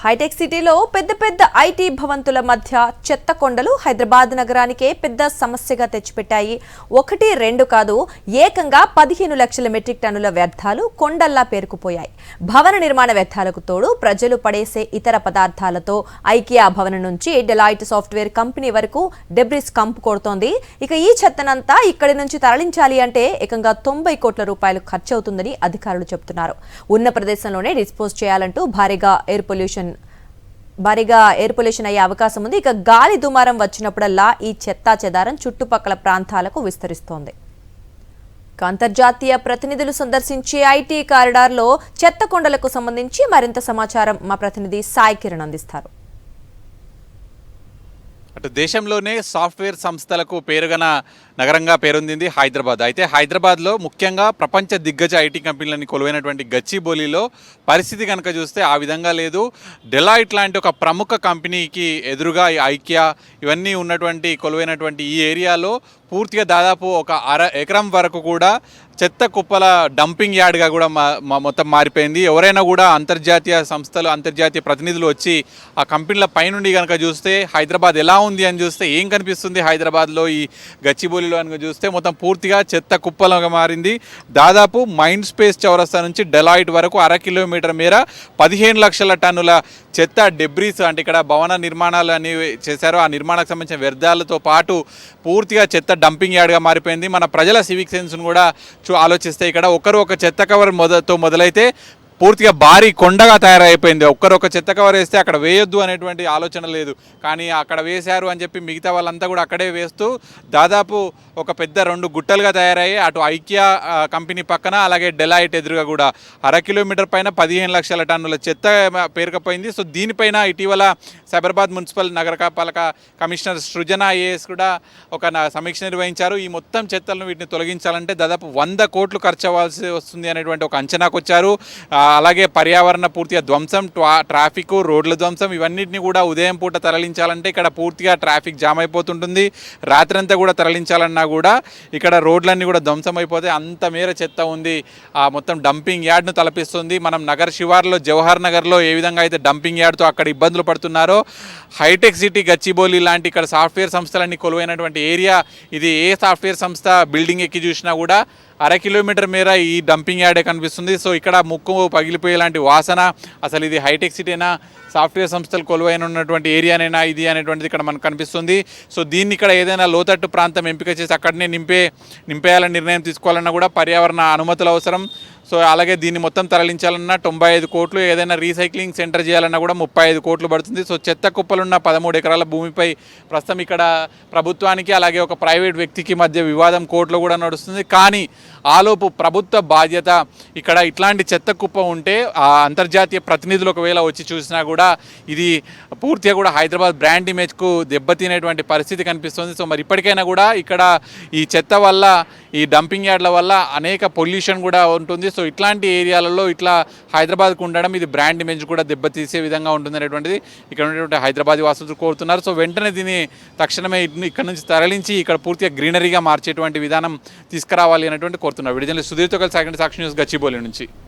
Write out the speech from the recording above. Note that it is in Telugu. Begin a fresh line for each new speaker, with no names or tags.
హైటెక్ సిటీలో పెద్ద పెద్ద ఐటీ భవంతుల మధ్య చెత్త కొండలు హైదరాబాద్ నగరానికే పెద్ద సమస్యగా తెచ్చిపెట్టాయి. ఒకటి రెండు కాదు, ఏకంగా 15 లక్షల మెట్రిక్ టన్నుల వ్యర్థాలు కొండల్లా పేరుకుపోయాయి. భవన నిర్మాణ వ్యర్థాలకు తోడు ప్రజలు పడేసే ఇతర పదార్థాలతో ఐకియా భవనం నుంచి డెలాయిట్ సాఫ్ట్వేర్ కంపెనీ వరకు డెబ్రిస్ కంపు కొడుతోంది. ఇక ఈ చెత్తనంతా ఇక్కడి నుంచి తరలించాలి అంటే ఏకంగా 90 కోట్ల రూపాయలు ఖర్చవుతుందని అధికారులు చెబుతున్నారు. ఉన్న ప్రదేశంలోనే డిస్పోజ్ చేయాలంటూ భారీగా ఎయిర్ పొల్యూషన్ అయ్యే అవకాశం ఉంది. ఇక గాలి దుమారం వచ్చినప్పుడల్లా ఈ చెత్తా చెదారం చుట్టుపక్కల ప్రాంతాలకు విస్తరిస్తోంది. అంతర్జాతీయ ప్రతినిధులు సందర్శించే ఐటీ కారిడార్లో చెత్త కొండలకు సంబంధించి మరింత సమాచారం మా ప్రతినిధి సాయి కిరణ్ అందిస్తారు.
అటు దేశంలోనే సాఫ్ట్వేర్ సంస్థలకు పేరుగన నగరంగా పేరొందింది హైదరాబాద్. అయితే హైదరాబాద్లో ముఖ్యంగా ప్రపంచ దిగ్గజ ఐటీ కంపెనీలని కొలువైనటువంటి గచ్చిబౌలిలో పరిస్థితి కనుక చూస్తే ఆ విధంగా లేదు. డెలాయిట్ లాంటి ఒక ప్రముఖ కంపెనీకి ఎదురుగా ఈ ఐకియా ఇవన్నీ ఉన్నటువంటి కొలువైనటువంటి ఈ ఏరియాలో పూర్తిగా దాదాపు ఒక ఎకరం వరకు కూడా చెత్త కుప్పల డంపింగ్ యార్డ్గా కూడా మొత్తం మారిపోయింది. ఎవరైనా కూడా అంతర్జాతీయ సంస్థలు అంతర్జాతీయ ప్రతినిధులు వచ్చి ఆ కంపెనీల పైనుండి కనుక చూస్తే హైదరాబాద్ ఎలా ఉంది అని చూస్తే ఏం కనిపిస్తుంది హైదరాబాద్లో ఈ గచ్చిబౌలిలో అని చూస్తే మొత్తం పూర్తిగా చెత్త కుప్పలుగా మారింది. దాదాపు మైండ్ స్పేస్ చౌరస్తా నుంచి డెలాయిట్ వరకు 1/2 కిలోమీటర్ మేర 15 లక్షల టన్నుల చెత్త డెబ్రీస్ అంటే ఇక్కడ భవన నిర్మాణాలు అనేవి చేశారు. ఆ నిర్మాణానికి సంబంధించిన వ్యర్థాలతో పాటు పూర్తిగా చెత్త డంపింగ్ యార్డ్గా మారిపోయింది. మన ప్రజల సివిక్ సెన్స్ను కూడా ఆలోచిస్తే ఇక్కడ ఒక చెత్త కవర్ మొదలైతే పూర్తిగా భారీ కొండగా తయారైపోయింది. ఒక్క చెత్త కవర్ వేస్తే అక్కడ వేయొద్దు అనేటువంటి ఆలోచన లేదు, కానీ అక్కడ వేశారు అని చెప్పి మిగతా వాళ్ళంతా కూడా అక్కడే వేస్తూ దాదాపు ఒక పెద్ద 2 గుట్టలుగా తయారయ్యి అటు ఐకియా కంపెనీ పక్కన అలాగే డెలాయిట్ ఎదురుగా కూడా 1/2 కిలోమీటర్ పైన 15 లక్షల టన్నుల చెత్త పేరుకుపోయింది. సో దీనిపైన ఇటీవల సైబరాబాద్ మున్సిపల్ నగరపాలక కమిషనర్ సృజన ఐఏఎస్ కూడా ఒక సమీక్ష నిర్వహించారు. ఈ మొత్తం చెత్తలను వీటిని తొలగించాలంటే దాదాపు 100 కోట్లు ఖర్చు అవ్వాల్సి వస్తుంది అనేటువంటి ఒక అంచనాకు వచ్చారు. అలాగే పర్యావరణ పూర్తిగా ధ్వంసం, ట్రాఫిక్, రోడ్ల ధ్వంసం ఇవన్నిటిని కూడా ఉదయం పూట తరలించాలంటే ఇక్కడ పూర్తిగా ట్రాఫిక్ జామ్ అయిపోతుంటుంది. రాత్రంతా కూడా తరలించాలన్నా కూడా ఇక్కడ రోడ్లన్నీ కూడా ధ్వంసం అయిపోతే అంత మేర చెత్త ఉంది. ఆ మొత్తం డంపింగ్ యార్డ్ను తలపిస్తుంది. మనం నగర్ శివార్లో జవహర్ నగర్లో ఏ విధంగా అయితే డంపింగ్ యార్డ్తో అక్కడ ఇబ్బందులు పడుతున్నారో హైటెక్ సిటీ గచ్చిబౌలి లాంటి ఇక్కడ సాఫ్ట్వేర్ సంస్థలన్నీ కొలువైనటువంటి ఏరియా ఇది. ఏ సాఫ్ట్వేర్ సంస్థ బిల్డింగ్ ఎక్కి చూసినా కూడా 1/2 కిలోమీటర్ మేర ఈ డంపింగ్ యార్డే కనిపిస్తుంది. సో ఇక్కడ ముక్కు పగిలిపోయేలాంటి వాసన, అసలు ఇది హైటెక్ సిటీనా సాఫ్ట్వేర్ సంస్థలు కొలువైన ఉన్నటువంటి ఏరియానైనా ఇది అనేటువంటిది ఇక్కడ మనకు కనిపిస్తుంది. సో దీన్ని ఇక్కడ ఏదైనా లోతట్టు ప్రాంతం ఎంపిక చేసి అక్కడనే నింపేయాలని నిర్ణయం తీసుకోవాలన్నా కూడా పర్యావరణ అనుమతులు అవసరం. సో అలాగే దీన్ని మొత్తం తరలించాలన్నా 95 కోట్లు, ఏదైనా రీసైక్లింగ్ సెంటర్ చేయాలన్నా కూడా 35 కోట్లు పడుతుంది. సో చెత్త కుప్పలున్న 13 ఎకరాల భూమిపై ప్రస్తుతం ఇక్కడ ప్రభుత్వానికి అలాగే ఒక ప్రైవేట్ వ్యక్తికి మధ్య వివాదం కోర్టులో కూడా నడుస్తుంది. కానీ ఆలోపు ప్రభుత్వ బాధ్యత ఇక్కడ ఇట్లాంటి చెత్త కుప్ప ఉంటే ఆ అంతర్జాతీయ ప్రతినిధులు ఒకవేళ వచ్చి చూసినా కూడా ఇది పూర్తిగా కూడా హైదరాబాద్ బ్రాండ్ ఇమేజ్కు దెబ్బతినేటువంటి పరిస్థితి కనిపిస్తుంది. సో మరి ఇప్పటికైనా కూడా ఇక్కడ ఈ చెత్త వల్ల, ఈ డంపింగ్ యార్డ్ల వల్ల అనేక పొల్యూషన్ కూడా ఉంటుంది. సో ఇట్లాంటి ఏరియాలలో ఇట్లా హైదరాబాద్కు ఉండడం ఇది బ్రాండ్ ఇమేజ్ కూడా దెబ్బతీసే విధంగా ఉంటుంది అనేటువంటిది ఇక్కడ ఉన్నటువంటి హైదరాబాద్ వాసులు కోరుతున్నారు. సో వెంటనే దీన్ని తక్షణమే ఇక్కడ నుంచి తరలించి ఇక్కడ పూర్తిగా గ్రీనరీగా మార్చేటువంటి విధానం తీసుకురావాలి అనేటువంటి కోరుతున్నారు. విడుదల సుధీర్తో కలిసి సాక్షి న్యూస్ గచ్చిబౌలి నుంచి.